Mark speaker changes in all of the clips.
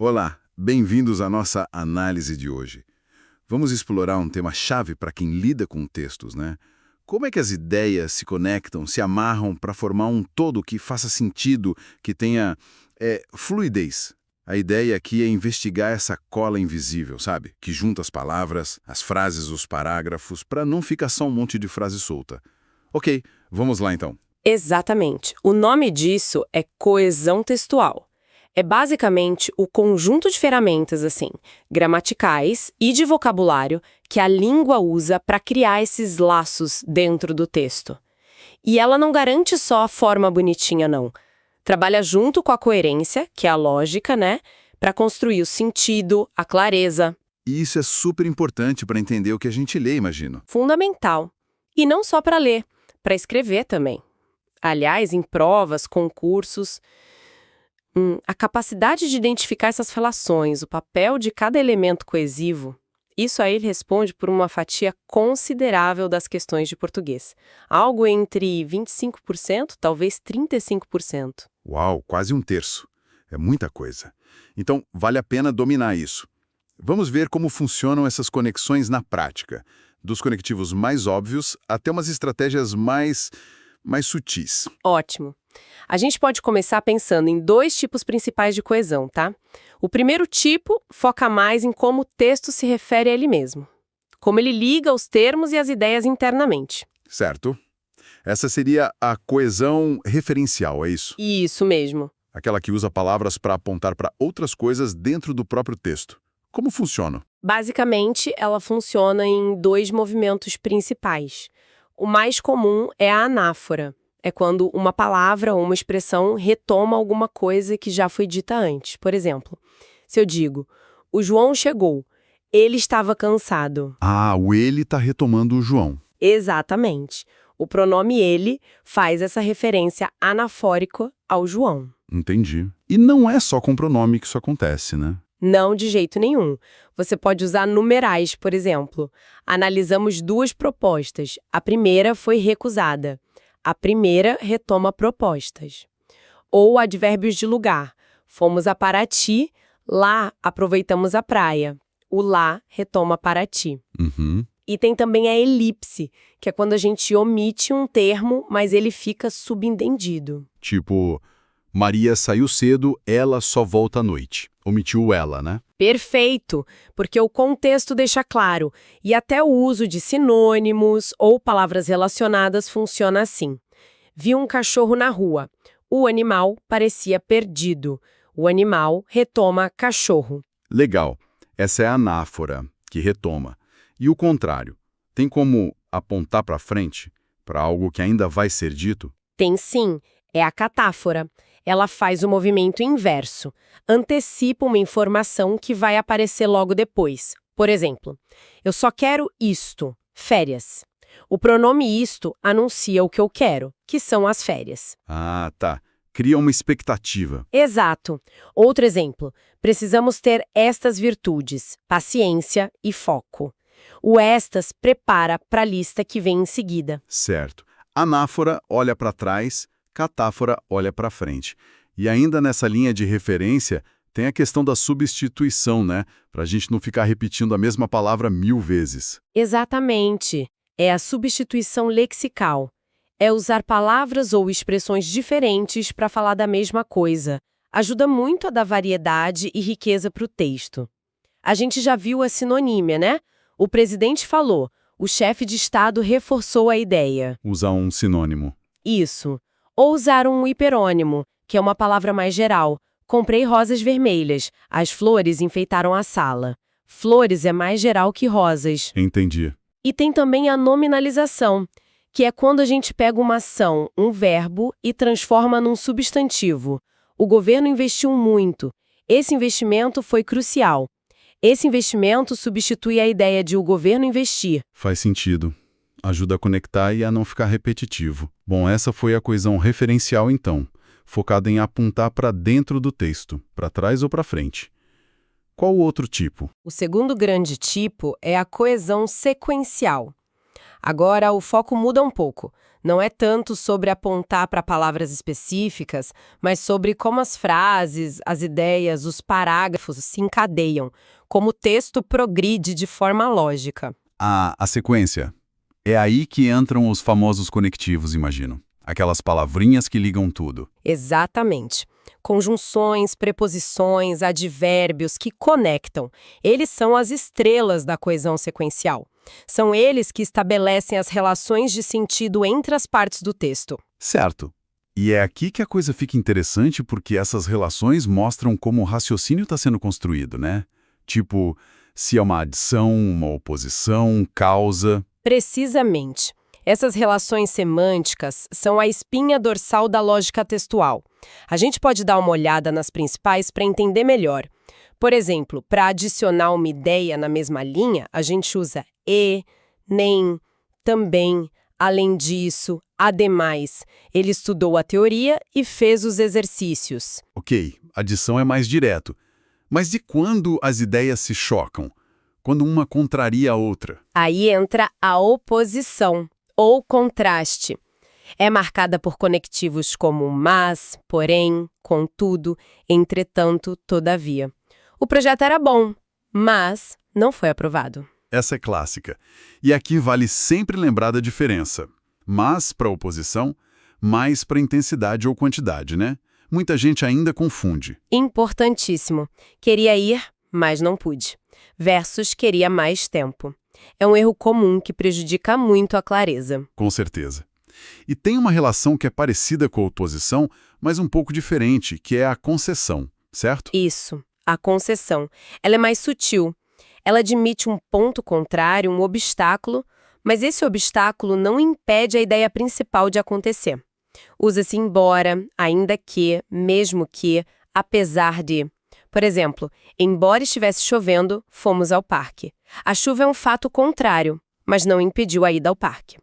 Speaker 1: Olá, bem-vindos à nossa análise de hoje. Vamos explorar um tema-chave para quem lida com textos, né? Como é que as ideias se conectam, se amarram para formar um todo que faça sentido, que tenha fluidez? A ideia aqui é investigar essa cola invisível, sabe? Que junta as palavras, as frases, os parágrafos, para não ficar só um monte de frase solta. Ok, vamos lá então.
Speaker 2: Exatamente. O nome disso é coesão textual. É basicamente o conjunto de ferramentas, assim, gramaticais e de vocabulário que a língua usa para criar esses laços dentro do texto. E ela não garante só a forma bonitinha, não. Trabalha junto com a coerência, que é a lógica, né? Para construir o sentido, a clareza.
Speaker 1: E isso é super importante para entender o que a gente lê, imagino.
Speaker 2: Fundamental. E não só para ler, para escrever também. Aliás, em provas, concursos, a capacidade de identificar essas relações, o papel de cada elemento coesivo, isso aí responde por uma fatia considerável das questões de português. Algo entre 25%, talvez 35%.
Speaker 1: Uau, quase um terço. É muita coisa. Então, vale a pena dominar isso. Vamos ver como funcionam essas conexões na prática, dos conectivos mais óbvios até umas estratégias mais sutis.
Speaker 2: Ótimo. A gente pode começar pensando em dois tipos principais de coesão, tá? O primeiro tipo foca mais em como o texto se refere a ele mesmo. Como ele liga os termos e as ideias internamente.
Speaker 1: Certo? Essa seria a coesão referencial, é isso?
Speaker 2: Isso mesmo.
Speaker 1: Aquela que usa palavras para apontar para outras coisas dentro do próprio texto. Como funciona?
Speaker 2: Basicamente, ela funciona em dois movimentos principais. O mais comum é a anáfora. É quando uma palavra ou uma expressão retoma alguma coisa que já foi dita antes. Por exemplo, se eu digo, o João chegou, ele estava cansado.
Speaker 1: Ah, o ele está retomando o João.
Speaker 2: Exatamente. O pronome ele faz essa referência anafórica ao João.
Speaker 1: Entendi. E não é só com pronome que isso acontece, né?
Speaker 2: Não de jeito nenhum. Você pode usar numerais, por exemplo. Analisamos duas propostas. A primeira foi recusada. A primeira retoma propostas. Ou advérbios de lugar. Fomos a Paraty, lá aproveitamos a praia. O lá retoma Paraty.
Speaker 1: Uhum.
Speaker 2: E tem também a elipse, que é quando a gente omite um termo, mas ele fica subentendido.
Speaker 1: Tipo, Maria saiu cedo, ela só volta à noite. Omitiu ela, né?
Speaker 2: Perfeito, porque o contexto deixa claro, e até o uso de sinônimos ou palavras relacionadas funciona assim. Vi um cachorro na rua. O animal parecia perdido. O animal retoma cachorro.
Speaker 1: Legal. Essa é a anáfora, que retoma. E o contrário? Tem como apontar para frente, para algo que ainda vai ser dito?
Speaker 2: Tem sim, é a catáfora. Ela faz o movimento inverso, antecipa uma informação que vai aparecer logo depois. Por exemplo, eu só quero isto, férias. O pronome isto anuncia o que eu quero, que são as férias.
Speaker 1: Ah, tá. Cria uma expectativa.
Speaker 2: Exato. Outro exemplo, precisamos ter estas virtudes, paciência e foco. O estas prepara para a lista que vem em seguida.
Speaker 1: Certo. Anáfora olha para trás, catáfora olha para frente. E ainda nessa linha de referência, tem a questão da substituição, né? Para a gente não ficar repetindo a mesma palavra 1000 vezes.
Speaker 2: Exatamente. É a substituição lexical. É usar palavras ou expressões diferentes para falar da mesma coisa. Ajuda muito a dar variedade e riqueza para o texto. A gente já viu a sinonímia, né? O presidente falou, o chefe de Estado reforçou a ideia.
Speaker 1: Usar um sinônimo.
Speaker 2: Isso. Ou usar um hiperônimo, que é uma palavra mais geral. Comprei rosas vermelhas. As flores enfeitaram a sala. Flores é mais geral que rosas.
Speaker 1: Entendi.
Speaker 2: E tem também a nominalização, que é quando a gente pega uma ação, um verbo, e transforma num substantivo. O governo investiu muito. Esse investimento foi crucial. Esse investimento substitui a ideia de o governo investir.
Speaker 1: Faz sentido. Ajuda a conectar e a não ficar repetitivo. Bom, essa foi a coesão referencial então, focada em apontar para dentro do texto, para trás ou para frente. Qual o outro tipo?
Speaker 2: O segundo grande tipo é a coesão sequencial. Agora, o foco muda um pouco. Não é tanto sobre apontar para palavras específicas, mas sobre como as frases, as ideias, os parágrafos se encadeiam, como o texto progride de forma lógica.
Speaker 1: A sequência. É aí que entram os famosos conectivos, imagino. Aquelas palavrinhas que ligam tudo.
Speaker 2: Exatamente. Conjunções, preposições, advérbios que conectam. Eles são as estrelas da coesão sequencial. São eles que estabelecem as relações de sentido entre as partes do texto.
Speaker 1: Certo. E é aqui que a coisa fica interessante porque essas relações mostram como o raciocínio está sendo construído, né? Tipo, se é uma adição, uma oposição, causa.
Speaker 2: Precisamente. Essas relações semânticas são a espinha dorsal da lógica textual. A gente pode dar uma olhada nas principais para entender melhor. Por exemplo, para adicionar uma ideia na mesma linha, a gente usa e, nem, também, além disso, ademais. Ele estudou a teoria e fez os exercícios.
Speaker 1: Ok, adição é mais direto. Mas de quando as ideias se chocam? Quando uma contraria a outra?
Speaker 2: Aí entra a oposição, ou contraste. É marcada por conectivos como mas, porém, contudo, entretanto, todavia. O projeto era bom, mas não foi aprovado.
Speaker 1: Essa é clássica. E aqui vale sempre lembrar da diferença. Mas para oposição, mais para intensidade ou quantidade, né? Muita gente ainda confunde.
Speaker 2: Importantíssimo. Queria ir, mas não pude. Versus queria mais tempo. É um erro comum que prejudica muito a clareza.
Speaker 1: Com certeza. E tem uma relação que é parecida com a oposição, mas um pouco diferente, que é a concessão, certo?
Speaker 2: Isso, a concessão. Ela é mais sutil. Ela admite um ponto contrário, um obstáculo, mas esse obstáculo não impede a ideia principal de acontecer. Usa-se embora, ainda que, mesmo que, apesar de. Por exemplo, embora estivesse chovendo, fomos ao parque. A chuva é um fato contrário, mas não impediu a ida ao parque.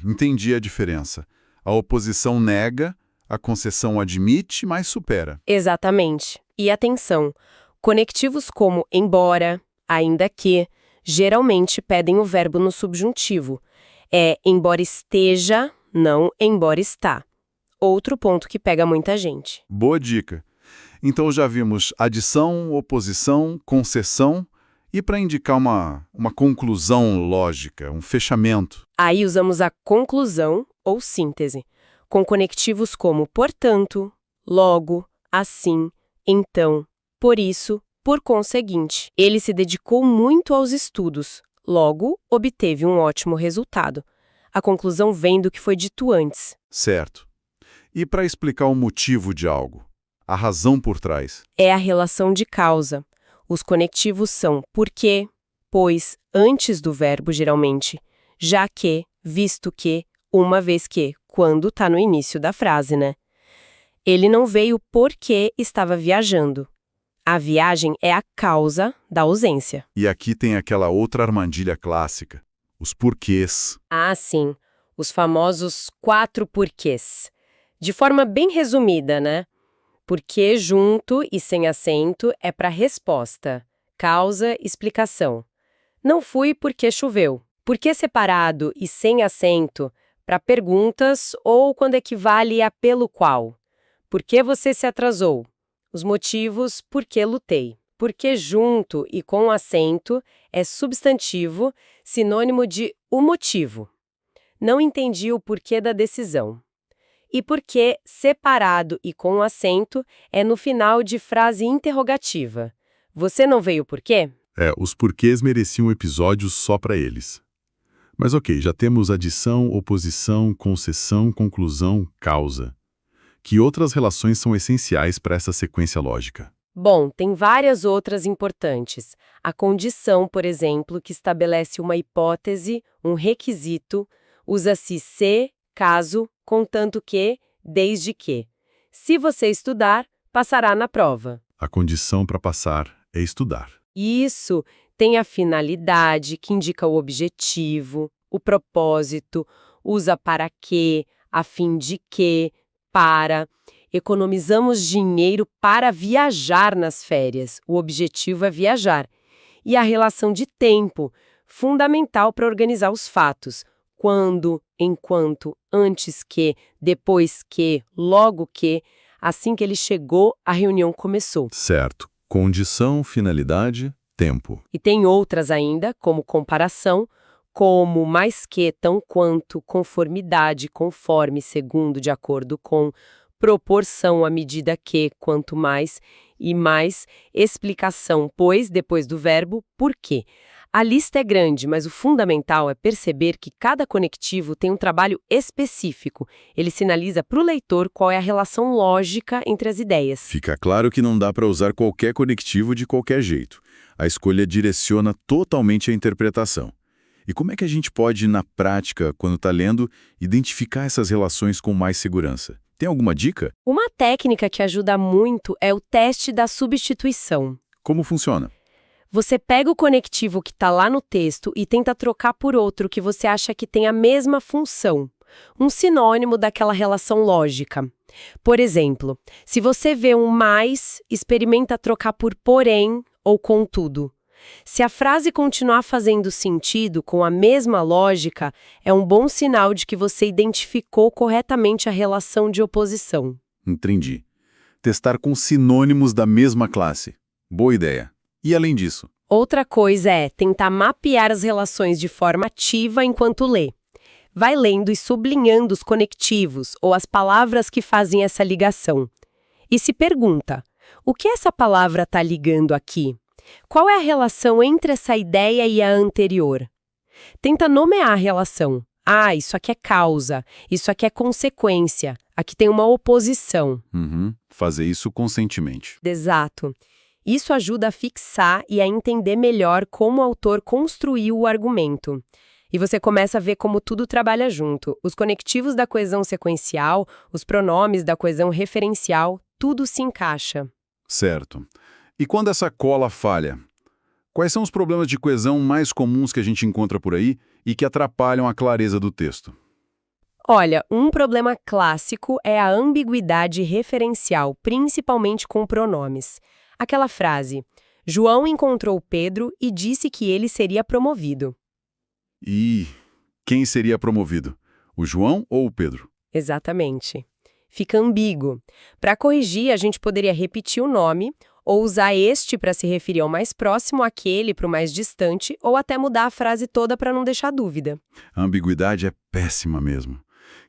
Speaker 1: Entendi a diferença. A oposição nega, a concessão admite, mas supera.
Speaker 2: Exatamente. E atenção, conectivos como embora, ainda que, geralmente pedem o verbo no subjuntivo. É embora esteja, não embora está. Outro ponto que pega muita gente.
Speaker 1: Boa dica. Então já vimos adição, oposição, concessão e para indicar uma conclusão lógica, um fechamento.
Speaker 2: Aí usamos a conclusão ou síntese, com conectivos como portanto, logo, assim, então, por isso, por conseguinte. Ele se dedicou muito aos estudos, logo obteve um ótimo resultado. A conclusão vem do que foi dito antes.
Speaker 1: Certo. E para explicar o motivo de algo? A razão por trás?
Speaker 2: É a relação de causa. Os conectivos são porque, pois, antes do verbo, geralmente, já que, visto que, uma vez que, quando está no início da frase, né? Ele não veio porque estava viajando. A viagem é a causa da ausência.
Speaker 1: E aqui tem aquela outra armadilha clássica, os porquês.
Speaker 2: Ah, sim, os famosos 4 porquês. De forma bem resumida, né? Porque junto e sem acento é para resposta, causa, explicação. Não fui porque choveu. Porque separado e sem acento para perguntas ou quando equivale a pelo qual. Por que você se atrasou? Os motivos, porque lutei. Porque junto e com acento é substantivo, sinônimo de o motivo. Não entendi o porquê da decisão. E porque separado e com acento é no final de frase interrogativa. Você não veio por quê?
Speaker 1: Os porquês mereciam um episódio só para eles. Mas ok, já temos adição, oposição, concessão, conclusão, causa. Que outras relações são essenciais para essa sequência lógica?
Speaker 2: Bom, tem várias outras importantes. A condição, por exemplo, que estabelece uma hipótese, um requisito, usa-se se, caso, contanto que, desde que. Se você estudar, passará na prova.
Speaker 1: A condição para passar é estudar.
Speaker 2: Isso tem a finalidade, que indica o objetivo, o propósito, usa para quê, a fim de quê, para. Economizamos dinheiro para viajar nas férias. O objetivo é viajar. E a relação de tempo. fundamental para organizar os fatos. Quando, enquanto, antes que, depois que, logo que, assim que ele chegou, a reunião começou.
Speaker 1: Certo. Condição, finalidade, tempo.
Speaker 2: E tem outras ainda, como comparação, como mais que, tão quanto, conformidade, conforme, segundo, de acordo com, proporção à medida que, quanto mais, e mais, explicação, pois, depois do verbo, por quê. A lista é grande, mas o fundamental é perceber que cada conectivo tem um trabalho específico. Ele sinaliza para o leitor qual é a relação lógica entre as ideias.
Speaker 1: Fica claro que não dá para usar qualquer conectivo de qualquer jeito. A escolha direciona totalmente a interpretação. E como é que a gente pode, na prática, quando está lendo, identificar essas relações com mais segurança? Tem alguma dica?
Speaker 2: Uma técnica que ajuda muito é o teste da substituição.
Speaker 1: Como funciona?
Speaker 2: Você pega o conectivo que está lá no texto e tenta trocar por outro que você acha que tem a mesma função, um sinônimo daquela relação lógica. Por exemplo, se você vê um mais, experimenta trocar por porém ou contudo. Se a frase continuar fazendo sentido com a mesma lógica, é um bom sinal de que você identificou corretamente a relação de oposição.
Speaker 1: Entendi. Testar com sinônimos da mesma classe. Boa ideia. E além disso?
Speaker 2: Outra coisa é tentar mapear as relações de forma ativa enquanto lê. Vai lendo e sublinhando os conectivos ou as palavras que fazem essa ligação. E se pergunta, o que essa palavra está ligando aqui? Qual é a relação entre essa ideia e a anterior? Tenta nomear a relação. Ah, isso aqui é causa, isso aqui é consequência, aqui tem uma oposição.
Speaker 1: Fazer isso conscientemente.
Speaker 2: Exato. Isso ajuda a fixar e a entender melhor como o autor construiu o argumento. E você começa a ver como tudo trabalha junto. Os conectivos da coesão sequencial, os pronomes da coesão referencial, tudo se encaixa.
Speaker 1: Certo. E quando essa cola falha? Quais são os problemas de coesão mais comuns que a gente encontra por aí e que atrapalham a clareza do texto?
Speaker 2: Olha, um problema clássico é a ambiguidade referencial, principalmente com pronomes. Aquela frase, João encontrou Pedro e disse que ele seria promovido.
Speaker 1: E quem seria promovido? O João ou o Pedro?
Speaker 2: Exatamente. Fica ambíguo. Para corrigir, a gente poderia repetir o nome ou usar este para se referir ao mais próximo, aquele para o mais distante, ou até mudar a frase toda para não deixar dúvida.
Speaker 1: A ambiguidade é péssima mesmo.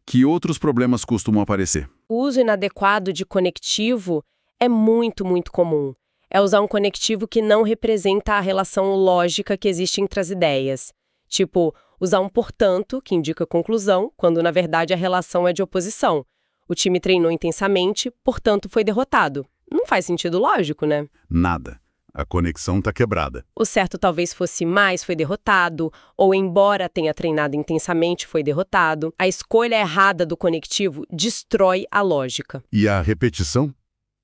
Speaker 1: Que outros problemas costumam aparecer?
Speaker 2: O uso inadequado de conectivo é muito comum. É usar um conectivo que não representa a relação lógica que existe entre as ideias. Tipo, usar um portanto, que indica conclusão, quando na verdade a relação é de oposição. O time treinou intensamente, portanto foi derrotado. Não faz sentido lógico, né?
Speaker 1: Nada. A conexão está quebrada.
Speaker 2: O certo talvez fosse mais foi derrotado, ou embora tenha treinado intensamente foi derrotado. A escolha errada do conectivo destrói a lógica.
Speaker 1: E a repetição?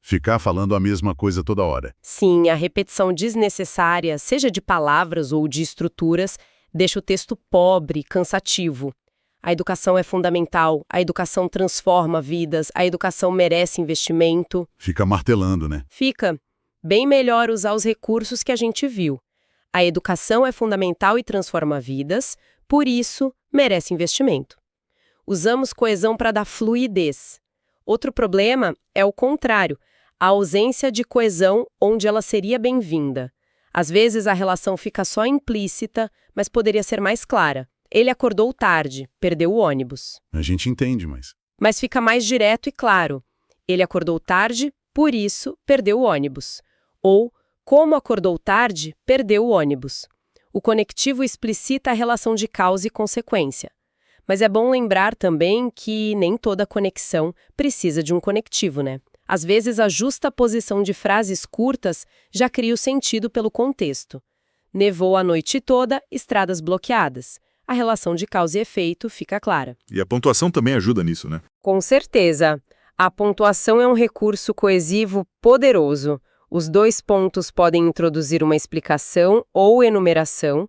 Speaker 1: Ficar falando a mesma coisa toda hora.
Speaker 2: Sim, a repetição desnecessária, seja de palavras ou de estruturas, deixa o texto pobre, cansativo. A educação é fundamental, a educação transforma vidas, a educação merece investimento.
Speaker 1: Fica martelando, né?
Speaker 2: Fica. Bem melhor usar os recursos que a gente viu. A educação é fundamental e transforma vidas, por isso, merece investimento. Usamos coesão para dar fluidez. Outro problema é o contrário, a ausência de coesão onde ela seria bem-vinda. Às vezes a relação fica só implícita, mas poderia ser mais clara. Ele acordou tarde, perdeu o ônibus.
Speaker 1: A gente entende, mas...
Speaker 2: Mas fica mais direto e claro. Ele acordou tarde, por isso, perdeu o ônibus. Ou, como acordou tarde, perdeu o ônibus. O conectivo explicita a relação de causa e consequência. Mas é bom lembrar também que nem toda conexão precisa de um conectivo, né? Às vezes, a justa posição de frases curtas já cria o sentido pelo contexto. Nevou a noite toda, estradas bloqueadas. A relação de causa e efeito fica clara.
Speaker 1: E a pontuação também ajuda nisso, né?
Speaker 2: Com certeza. A pontuação é um recurso coesivo poderoso. Os dois pontos podem introduzir uma explicação ou enumeração.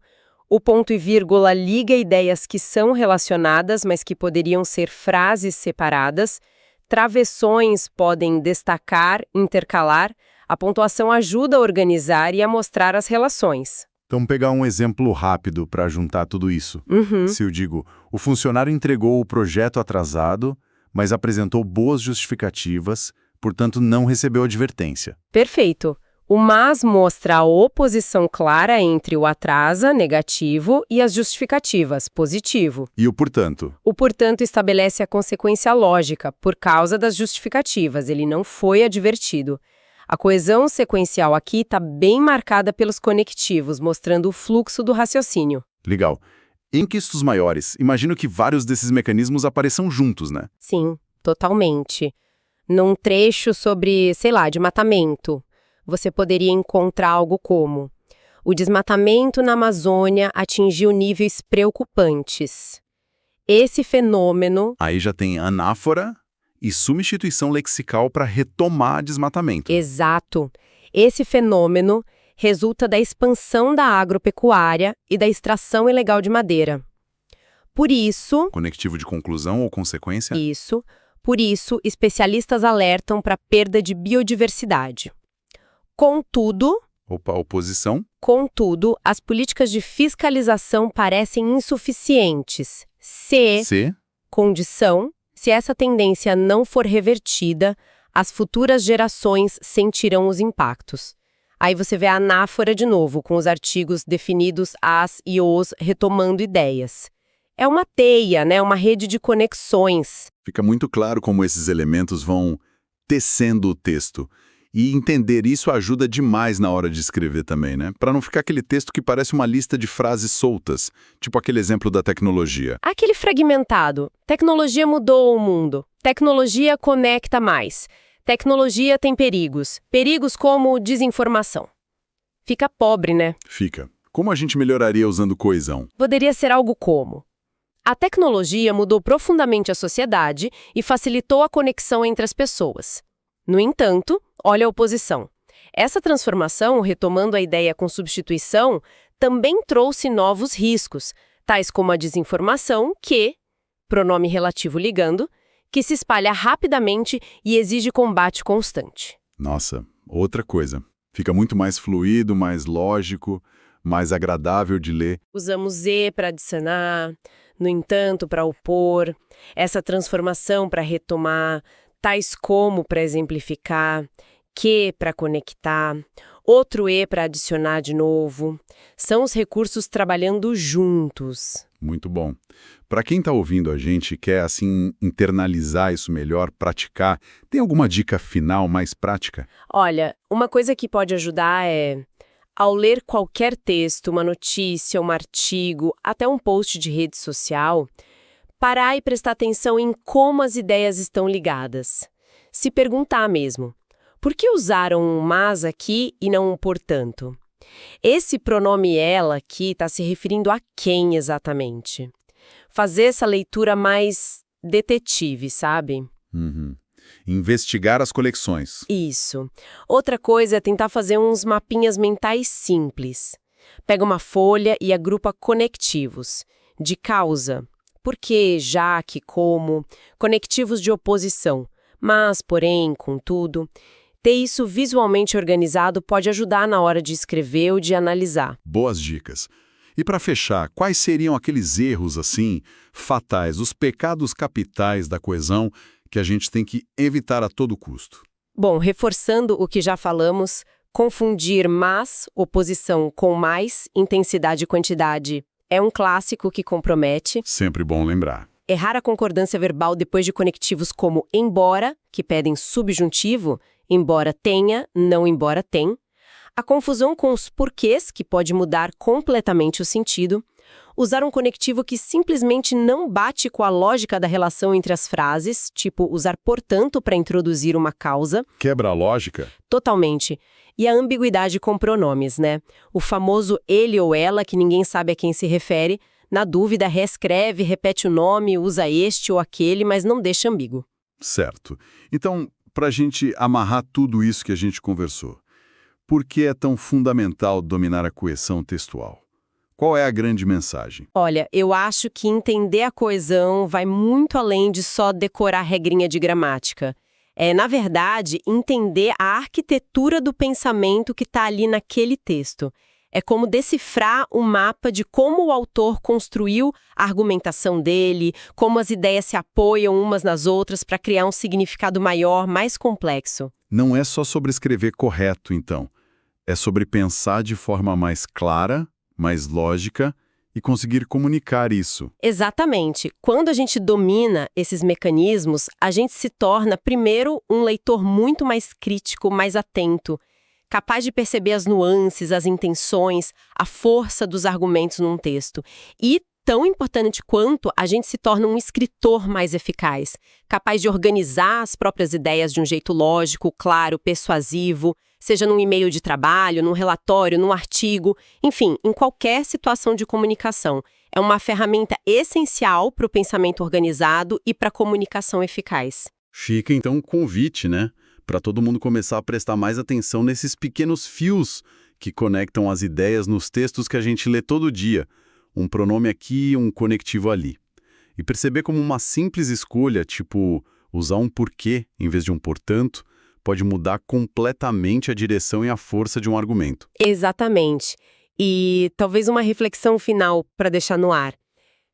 Speaker 2: O ponto e vírgula liga ideias que são relacionadas, mas que poderiam ser frases separadas. Travessões podem destacar, intercalar. A pontuação ajuda a organizar e a mostrar as relações.
Speaker 1: Então, pegar um exemplo rápido para juntar tudo isso. Se eu digo, o funcionário entregou o projeto atrasado, mas apresentou boas justificativas, portanto não recebeu advertência.
Speaker 2: Perfeito. O mas mostra a oposição clara entre o atrasa, negativo, e as justificativas, positivo.
Speaker 1: E o portanto?
Speaker 2: O portanto estabelece a consequência lógica, por causa das justificativas, ele não foi advertido. A coesão sequencial aqui está bem marcada pelos conectivos, mostrando o fluxo do raciocínio.
Speaker 1: Legal. Em quistos maiores, imagino que vários desses mecanismos apareçam juntos, né?
Speaker 2: Sim, totalmente. Num trecho sobre, sei lá, desmatamento, você poderia encontrar algo como: o desmatamento na Amazônia atingiu níveis preocupantes. Esse fenômeno...
Speaker 1: Aí já tem anáfora e substituição lexical para retomar desmatamento.
Speaker 2: Exato. Esse fenômeno resulta da expansão da agropecuária e da extração ilegal de madeira. Por isso...
Speaker 1: Conectivo de conclusão ou consequência?
Speaker 2: Isso. Por isso, especialistas alertam para a perda de biodiversidade. Contudo,
Speaker 1: Oposição.
Speaker 2: as políticas de fiscalização parecem insuficientes. Condição, se essa tendência não for revertida, as futuras gerações sentirão os impactos. Aí você vê a anáfora de novo, com os artigos definidos as e os retomando ideias. É uma teia, né? Uma rede de conexões.
Speaker 1: Fica muito claro como esses elementos vão tecendo o texto. E entender isso ajuda demais na hora de escrever também, né? Para não ficar aquele texto que parece uma lista de frases soltas, tipo aquele exemplo da tecnologia.
Speaker 2: Aquele fragmentado. Tecnologia mudou o mundo. Tecnologia conecta mais. Tecnologia tem perigos. Perigos como desinformação. Fica pobre, né?
Speaker 1: Fica. Como a gente melhoraria usando coesão?
Speaker 2: Poderia ser algo como: a tecnologia mudou profundamente a sociedade e facilitou a conexão entre as pessoas. No entanto, olha a oposição. Essa transformação, retomando a ideia com substituição, também trouxe novos riscos, tais como a desinformação pronome relativo ligando, que se espalha rapidamente e exige combate constante.
Speaker 1: Nossa, outra coisa. Fica muito mais fluido, mais lógico, mais agradável de ler.
Speaker 2: Usamos para adicionar, no entanto, para opor, essa transformação para retomar, tais como para exemplificar, para conectar, outro para adicionar de novo. São os recursos trabalhando juntos.
Speaker 1: Muito bom. Para quem está ouvindo a gente e quer, assim, internalizar isso melhor, praticar, tem alguma dica final mais prática?
Speaker 2: Olha, uma coisa que pode ajudar é, ao ler qualquer texto, uma notícia, um artigo, até um post de rede social, parar e prestar atenção em como as ideias estão ligadas. Se perguntar mesmo, por que usaram um mas aqui e não um portanto? Esse pronome ela aqui está se referindo a quem exatamente? Fazer essa leitura mais detetive, sabe?
Speaker 1: Investigar as conexões.
Speaker 2: Isso. Outra coisa é tentar fazer uns mapinhas mentais simples. Pega uma folha e agrupa conectivos. De causa. Por que, já que, como. Conectivos de oposição. Mas, porém, contudo. Ter isso visualmente organizado pode ajudar na hora de escrever ou de analisar.
Speaker 1: Boas dicas. E para fechar, quais seriam aqueles erros, assim, fatais, os pecados capitais da coesão que a gente tem que evitar a todo custo?
Speaker 2: Bom, reforçando o que já falamos, confundir mas, oposição com mais, intensidade e quantidade, é um clássico que compromete.
Speaker 1: Sempre bom lembrar.
Speaker 2: Errar a concordância verbal depois de conectivos como embora, que pedem subjuntivo, embora tenha, não embora tem. A confusão com os porquês, que pode mudar completamente o sentido. Usar um conectivo que simplesmente não bate com a lógica da relação entre as frases, tipo usar portanto para introduzir uma causa.
Speaker 1: Quebra a lógica?
Speaker 2: Totalmente. E a ambiguidade com pronomes, né? O famoso ele ou ela, que ninguém sabe a quem se refere. Na dúvida, reescreve, repete o nome, usa este ou aquele, mas não deixa ambíguo.
Speaker 1: Certo. Então, para a gente amarrar tudo isso que a gente conversou, por que é tão fundamental dominar a coesão textual? Qual é a grande mensagem?
Speaker 2: Olha, eu acho que entender a coesão vai muito além de só decorar regrinha de gramática. É, na verdade, entender a arquitetura do pensamento que está ali naquele texto. É como decifrar o mapa de como o autor construiu a argumentação dele, como as ideias se apoiam umas nas outras para criar um significado maior, mais complexo.
Speaker 1: Não é só sobre escrever correto, então. É sobre pensar de forma mais clara, mais lógica e conseguir comunicar isso.
Speaker 2: Exatamente. Quando a gente domina esses mecanismos, a gente se torna, primeiro, um leitor muito mais crítico, mais atento, capaz de perceber as nuances, as intenções, a força dos argumentos num texto. E, tão importante quanto, a gente se torna um escritor mais eficaz, capaz de organizar as próprias ideias de um jeito lógico, claro, persuasivo, seja num e-mail de trabalho, num relatório, num artigo, enfim, em qualquer situação de comunicação. É uma ferramenta essencial para o pensamento organizado e para a comunicação eficaz.
Speaker 1: Fica então um convite, né? Para todo mundo começar a prestar mais atenção nesses pequenos fios que conectam as ideias nos textos que a gente lê todo dia. Um pronome aqui, um conectivo ali. E perceber como uma simples escolha, tipo usar um porquê em vez de um portanto, pode mudar completamente a direção e a força de um argumento.
Speaker 2: Exatamente. E talvez uma reflexão final para deixar no ar.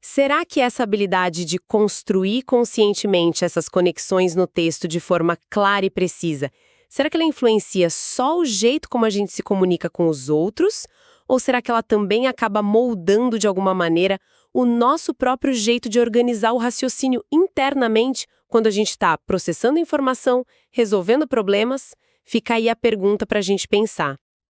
Speaker 2: Será que essa habilidade de construir conscientemente essas conexões no texto de forma clara e precisa, será que ela influencia só o jeito como a gente se comunica com os outros? Ou será que ela também acaba moldando de alguma maneira o nosso próprio jeito de organizar o raciocínio internamente quando a gente está processando informação, resolvendo problemas? Fica aí a pergunta para a gente pensar.